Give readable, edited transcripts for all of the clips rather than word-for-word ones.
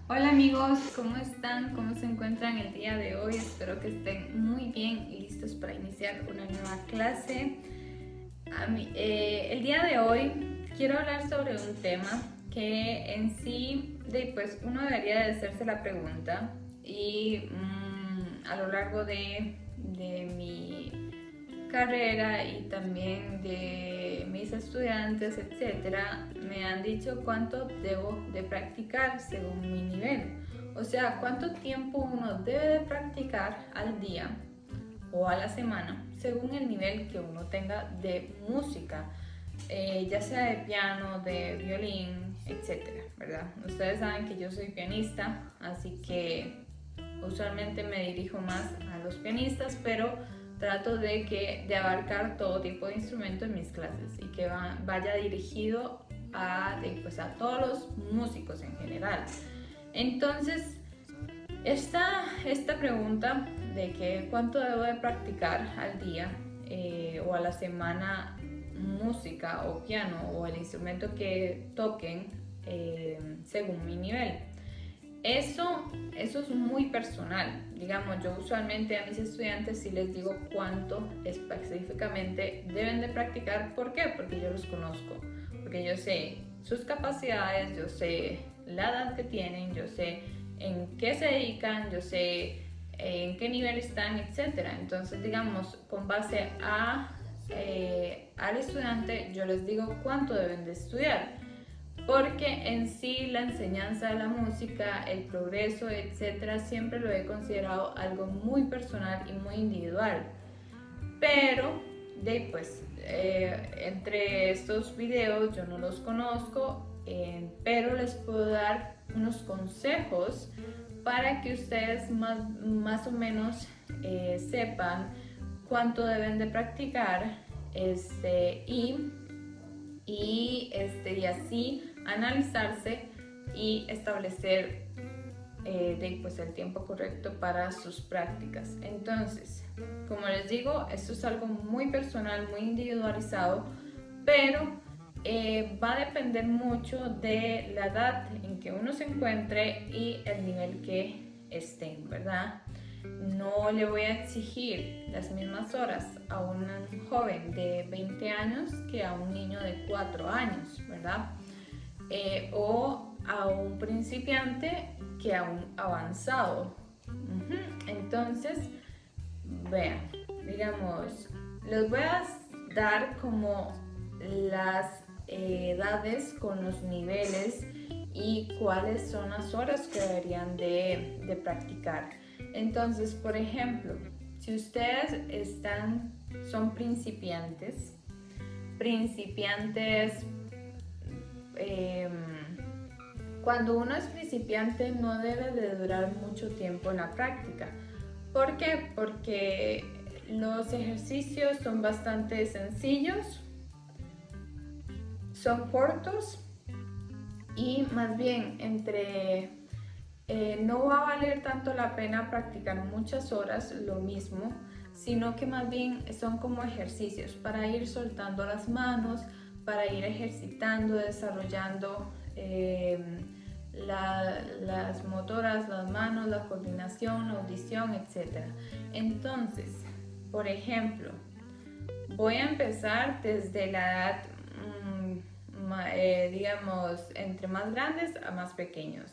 Hola amigos, ¿cómo están? ¿Cómo se encuentran el día de hoy? Espero que estén muy bien y listos para iniciar una nueva clase. El día de hoy quiero hablar sobre un tema que en sí, pues uno debería de hacerse la pregunta y a lo largo de mi carrera y también de mis estudiantes, etcétera, me han dicho cuánto debo de practicar según mi nivel. O sea, cuánto tiempo uno debe de practicar al día o a la semana según el nivel que uno tenga de música, ya sea de piano, de violín, etcétera, ¿verdad? Ustedes saben que yo soy pianista, así que usualmente me dirijo más a los pianistas, pero trato de abarcar todo tipo de instrumentos en mis clases y que vaya dirigido pues a todos los músicos en general. Entonces, esta pregunta de que cuánto debo de practicar al día o a la semana música o piano o el instrumento que toquen según mi nivel. Eso es muy personal. Digamos, yo usualmente a mis estudiantes sí les digo cuánto específicamente deben de practicar. ¿Por qué? Porque yo los conozco. Porque yo sé sus capacidades, yo sé la edad que tienen, yo sé en qué se dedican, yo sé en qué nivel están, etc. Entonces, digamos, con base al estudiante, yo les digo cuánto deben de estudiar porque en sí la enseñanza de la música, el progreso, etcétera, siempre lo he considerado algo muy personal y muy individual. Pero, entre estos videos yo no los conozco, pero les puedo dar unos consejos para que ustedes más o menos sepan cuánto deben de practicar y así analizarse y establecer pues el tiempo correcto para sus prácticas. Entonces, como les digo, esto es algo muy personal, muy individualizado, pero va a depender mucho de la edad en que uno se encuentre y el nivel que estén, ¿verdad? No le voy a exigir las mismas horas a un joven de 20 años que a un niño de 4 años, ¿verdad? O a un principiante que a un avanzado. Entonces, vean, digamos, les voy a dar como las edades con los niveles y cuáles son las horas que deberían de practicar. Entonces, por ejemplo, si ustedes son principiantes, eh, cuando uno es principiante no debe de durar mucho tiempo en la práctica. ¿Por qué? Porque los ejercicios son bastante sencillos, son cortos y más bien no va a valer tanto la pena practicar muchas horas lo mismo, sino que más bien son como ejercicios para ir soltando las manos, para ir ejercitando, desarrollando las motoras, las manos, la coordinación, la audición, etc. Entonces, por ejemplo, voy a empezar desde la edad, digamos, entre más grandes a más pequeños.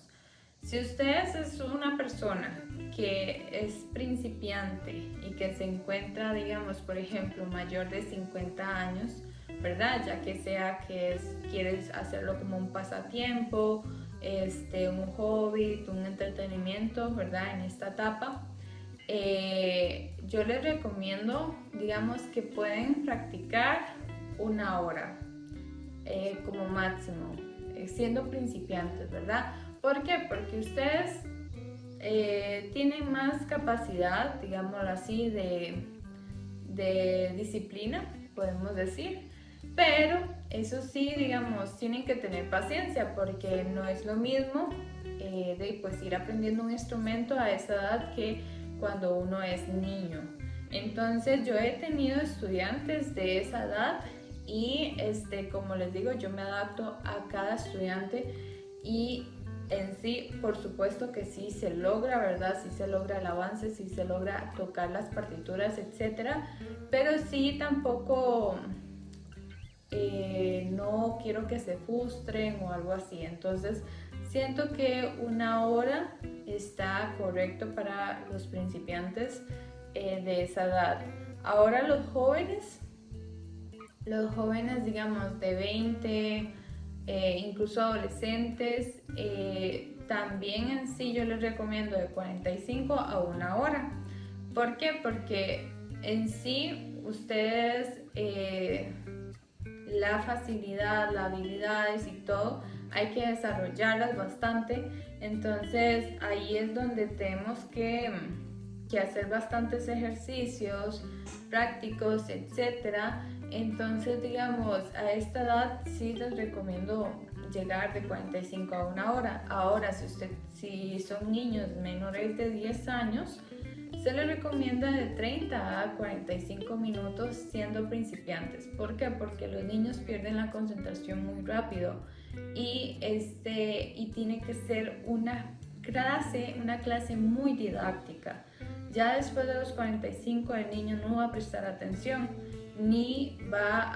Si usted es una persona que es principiante y que se encuentra, digamos, por ejemplo, mayor de 50 años, ¿verdad? Ya que sea que quieres hacerlo como un pasatiempo, un hobby, un entretenimiento, ¿verdad? En esta etapa, yo les recomiendo, digamos, que pueden practicar 1 hora como máximo, siendo principiantes, ¿verdad? ¿Por qué? Porque ustedes tienen más capacidad, digámoslo así, de disciplina, podemos decir, pero eso sí, digamos, tienen que tener paciencia porque no es lo mismo pues ir aprendiendo un instrumento a esa edad que cuando uno es niño. Entonces yo he tenido estudiantes de esa edad y como les digo, yo me adapto a cada estudiante y en sí, por supuesto que sí se logra, ¿verdad? Sí se logra el avance, sí se logra tocar las partituras, etcétera, pero sí tampoco no quiero que se frustren o algo así. Entonces, siento que 1 hora está correcto para los principiantes de esa edad. Ahora los jóvenes digamos de 20, incluso adolescentes, también en sí yo les recomiendo de 45 a 1 hora. ¿Por qué? Porque en sí ustedes, la facilidad, las habilidades y todo, hay que desarrollarlas bastante. Entonces ahí es donde tenemos que hacer bastantes ejercicios prácticos, etcétera. Entonces, digamos, a esta edad sí les recomiendo llegar de 45 a 1 hora. Ahora, si son niños menores de 10 años, se les recomienda de 30 a 45 minutos siendo principiantes. ¿Por qué? Porque los niños pierden la concentración muy rápido y tiene que ser una clase muy didáctica. Ya después de los 45 el niño no va a prestar atención ni se va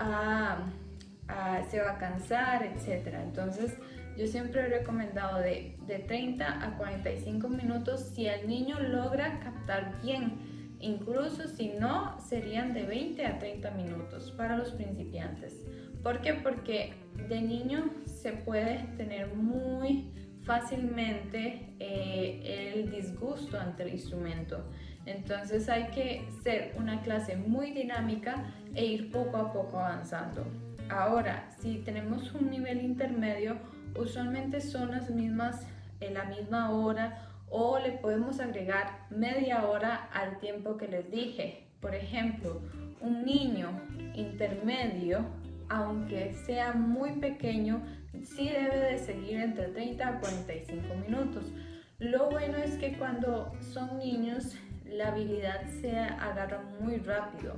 a cansar, etc. Entonces yo siempre he recomendado de 30 a 45 minutos si el niño logra captar bien. Incluso si no, serían de 20 a 30 minutos para los principiantes. ¿Por qué? Porque de niño se puede tener muy fácilmente el disgusto ante el instrumento. Entonces hay que ser una clase muy dinámica e ir poco a poco avanzando. Ahora, si tenemos un nivel intermedio, usualmente son las mismas en la misma hora, o le podemos agregar media hora al tiempo que les dije. Por ejemplo, un niño intermedio, aunque sea muy pequeño, sí debe de seguir entre 30 a 45 minutos. Lo bueno es que cuando son niños, la habilidad se agarra muy rápido.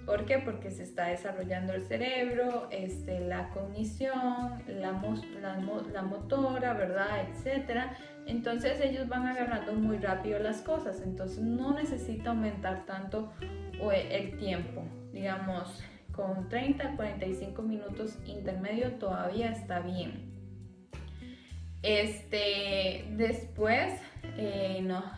¿Por qué? Porque se está desarrollando el cerebro, la cognición, la motora, ¿verdad? Etcétera. Entonces ellos van agarrando muy rápido las cosas. Entonces no necesita aumentar tanto el tiempo. Digamos, con 30 a 45 minutos intermedio todavía está bien. Después, en la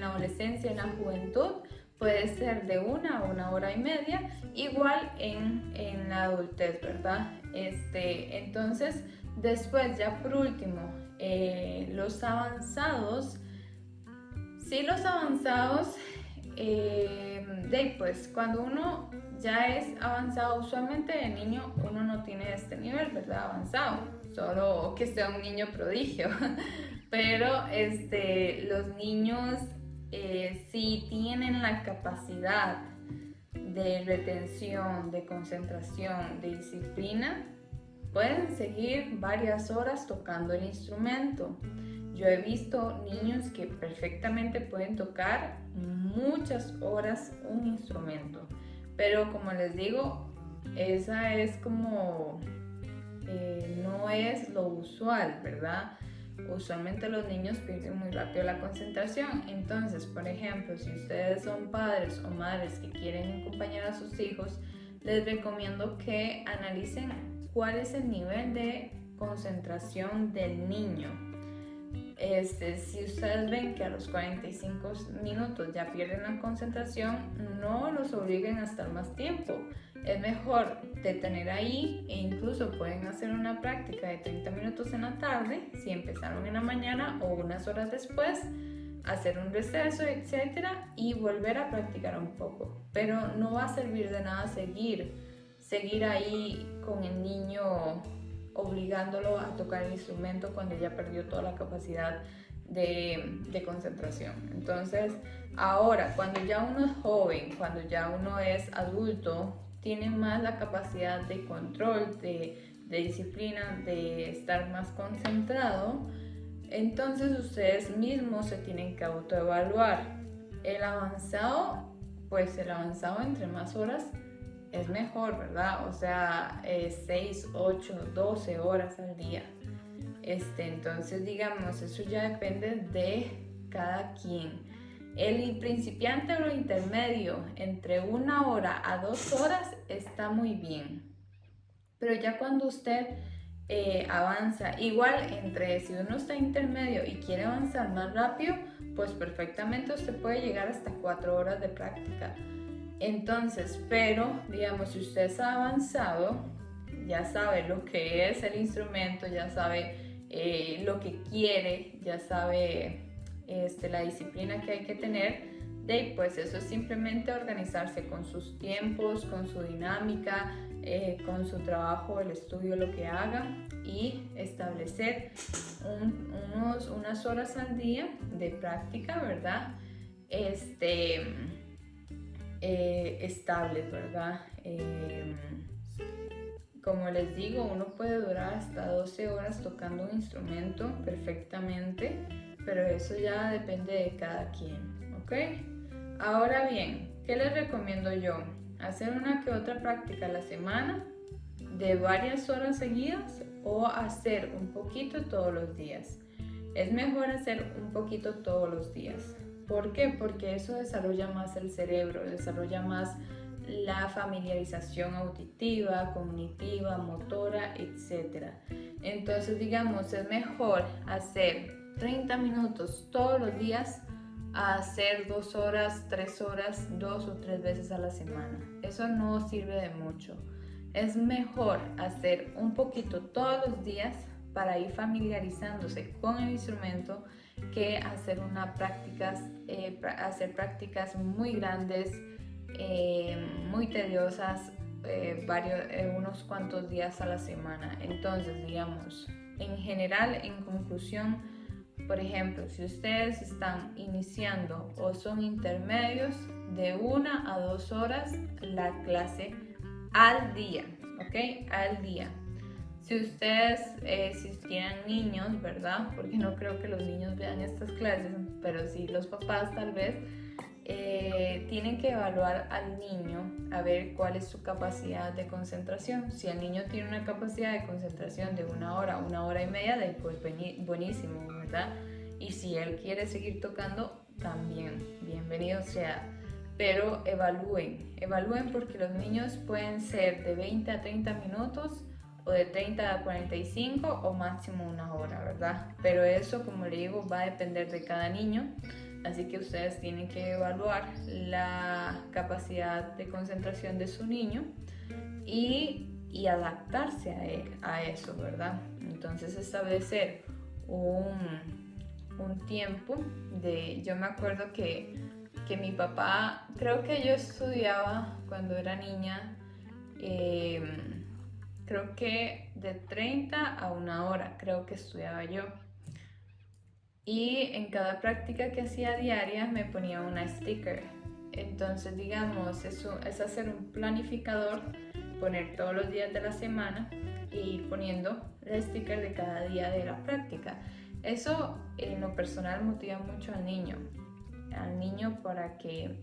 adolescencia, en la juventud, puede ser de 1 a 1 hora y media, igual en la adultez, ¿verdad? Entonces, después, ya por último, los avanzados. Sí, los avanzados, pues cuando uno ya es avanzado, usualmente de niño uno no tiene este nivel, ¿verdad? Avanzado, solo que sea un niño prodigio. Pero los niños, si tienen la capacidad de retención, de concentración, de disciplina, pueden seguir varias horas tocando el instrumento. Yo he visto niños que perfectamente pueden tocar muchas horas un instrumento, pero como les digo, esa es como, no es lo usual, ¿verdad? Usualmente los niños pierden muy rápido la concentración. Entonces, por ejemplo, si ustedes son padres o madres que quieren acompañar a sus hijos, les recomiendo que analicen cuál es el nivel de concentración del niño. Si ustedes ven que a los 45 minutos ya pierden la concentración, no los obliguen a estar más tiempo. Es mejor detener ahí, e incluso pueden hacer una práctica de 30 minutos en la tarde, si empezaron en la mañana, o unas horas después, hacer un receso, etcétera, y volver a practicar un poco. Pero no va a servir de nada seguir ahí con el niño, obligándolo a tocar el instrumento cuando ya perdió toda la capacidad de concentración. Entonces, ahora, cuando ya uno es joven, cuando ya uno es adulto, tiene más la capacidad de control, de disciplina, de estar más concentrado, entonces ustedes mismos se tienen que autoevaluar. El avanzado entre más horas es mejor, ¿verdad? O sea, 6, 8, 12 horas al día. Entonces, digamos, eso ya depende de cada quien. El principiante o el intermedio, entre 1 hora a 2 horas, está muy bien. Pero ya cuando usted avanza, igual si uno está intermedio y quiere avanzar más rápido, pues perfectamente usted puede llegar hasta 4 horas de práctica. Entonces, pero digamos, si usted ha avanzado, ya sabe lo que es el instrumento, ya sabe lo que quiere, ya sabe la disciplina que hay que tener, pues eso es simplemente organizarse con sus tiempos, con su dinámica, con su trabajo, el estudio, lo que haga, y establecer unas horas al día de práctica, ¿verdad? Estables, ¿verdad? Como les digo, uno puede durar hasta 12 horas tocando un instrumento perfectamente, pero eso ya depende de cada quien, ¿ok? Ahora bien, ¿qué les recomiendo yo? Hacer una que otra práctica a la semana de varias horas seguidas o hacer un poquito todos los días. Es mejor hacer un poquito todos los días. ¿Por qué? Porque eso desarrolla más el cerebro, desarrolla más la familiarización auditiva, cognitiva, motora, etc. Entonces, digamos, es mejor hacer 30 minutos todos los días a hacer 2 horas, 3 horas, 2 o 3 veces a la semana. Eso no sirve de mucho. Es mejor hacer un poquito todos los días para ir familiarizándose con el instrumento que hacer prácticas muy grandes, muy tediosas, unos cuantos días a la semana. Entonces, digamos, en general, en conclusión, por ejemplo, si ustedes están iniciando o son intermedios, de 1 a 2 horas la clase al día, ¿ok? Al día. Si ustedes, si tienen niños, ¿verdad? Porque no creo que los niños vean estas clases, pero sí los papás tal vez, tienen que evaluar al niño a ver cuál es su capacidad de concentración. Si el niño tiene una capacidad de concentración de 1 hora, 1 hora y media, pues buenísimo, ¿verdad? Y si él quiere seguir tocando, también, bienvenido sea. Pero evalúen porque los niños pueden ser de 20 a 30 minutos o de 30 a 45 o máximo 1 hora, ¿verdad? Pero eso, como le digo, va a depender de cada niño. Así que ustedes tienen que evaluar la capacidad de concentración de su niño y adaptarse a eso, ¿verdad? Entonces establecer un tiempo yo me acuerdo que mi papá, creo que yo estudiaba cuando era niña, creo que de 30 a 1 hora, creo que estudiaba yo. Y en cada práctica que hacía diaria me ponía una sticker. Entonces, digamos, eso es hacer un planificador, poner todos los días de la semana y poniendo el sticker de cada día de la práctica. Eso en lo personal motiva mucho al niño para que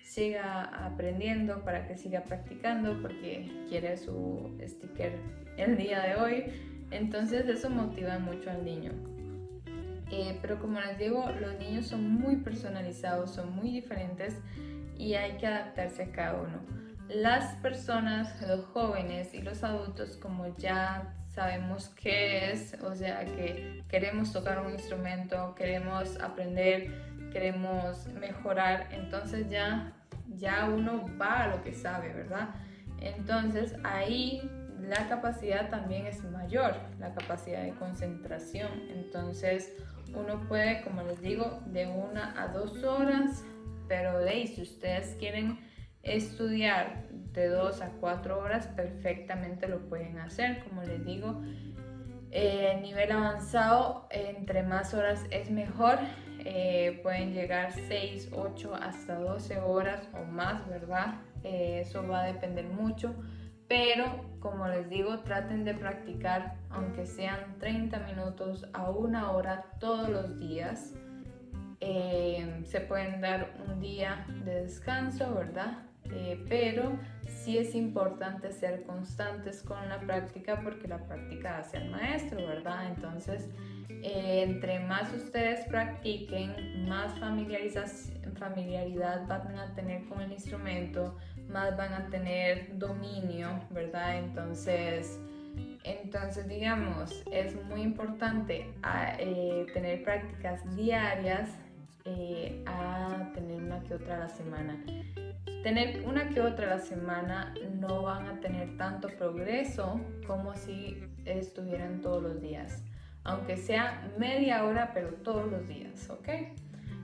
siga aprendiendo, para que siga practicando, porque quiere su sticker el día de hoy. Entonces eso motiva mucho al niño. Pero como les digo, los niños son muy personalizados, son muy diferentes y hay que adaptarse a cada uno. Las personas, los jóvenes y los adultos, como ya sabemos qué es, o sea que queremos tocar un instrumento, queremos aprender, queremos mejorar, entonces ya uno va a lo que sabe, ¿verdad? Entonces ahí la capacidad también es mayor, la capacidad de concentración. Entonces uno puede, como les digo, de 1 a 2 horas, pero si ustedes quieren estudiar de 2 a 4 horas, perfectamente lo pueden hacer. Como les digo, nivel avanzado, entre más horas es mejor. Pueden llegar 6, 8 hasta 12 horas o más, ¿verdad? Eso va a depender mucho. Pero, como les digo, traten de practicar, aunque sean 30 minutos a 1 hora todos los días. Se pueden dar un día de descanso, ¿verdad? pero sí es importante ser constantes con la práctica porque la práctica hace al maestro, ¿verdad? Entonces, entre más ustedes practiquen, más familiaridad van a tener con el instrumento, más van a tener dominio, ¿verdad? Entonces digamos, es muy importante tener prácticas diarias a tener una que otra a la semana. Tener una que otra a la semana no van a tener tanto progreso como si estuvieran todos los días, aunque sea media hora, pero todos los días, ¿ok?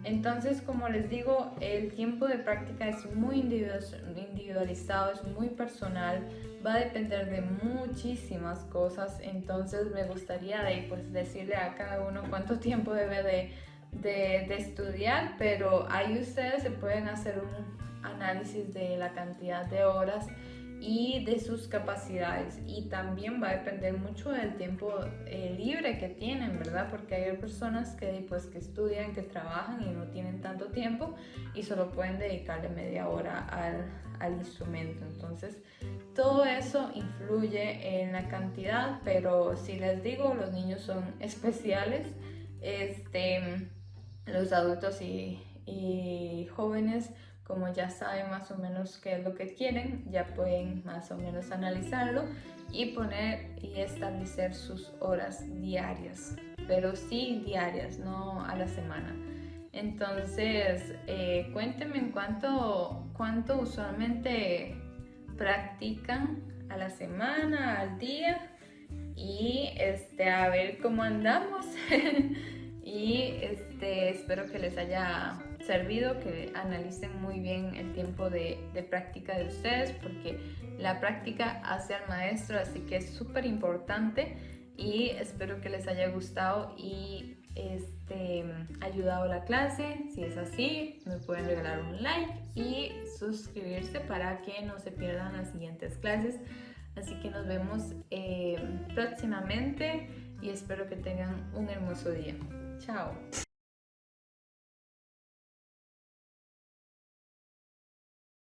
Entonces, como les digo, el tiempo de práctica es muy individualizado, es muy personal, va a depender de muchísimas cosas. Entonces, me gustaría pues, decirle a cada uno cuánto tiempo debe de estudiar, pero ahí ustedes se pueden hacer un análisis de la cantidad de horas y de sus capacidades, y también va a depender mucho del tiempo libre que tienen, ¿verdad? Porque hay personas que pues que estudian, que trabajan y no tienen tanto tiempo y solo pueden dedicarle media hora al instrumento. Entonces todo eso influye en la cantidad, pero si les digo, los niños son especiales, los adultos y jóvenes, como ya saben más o menos qué es lo que quieren, ya pueden más o menos analizarlo y poner y establecer sus horas diarias, pero sí diarias, no a la semana. Entonces, cuéntenme en cuánto usualmente practican a la semana, al día, y a ver cómo andamos. Y espero que les haya servido, que analicen muy bien el tiempo de práctica de ustedes, porque la práctica hace al maestro, así que es súper importante, y espero que les haya gustado y ayudado la clase. Si es así, me pueden regalar un like y suscribirse para que no se pierdan las siguientes clases. Así que nos vemos próximamente y espero que tengan un hermoso día. Chao.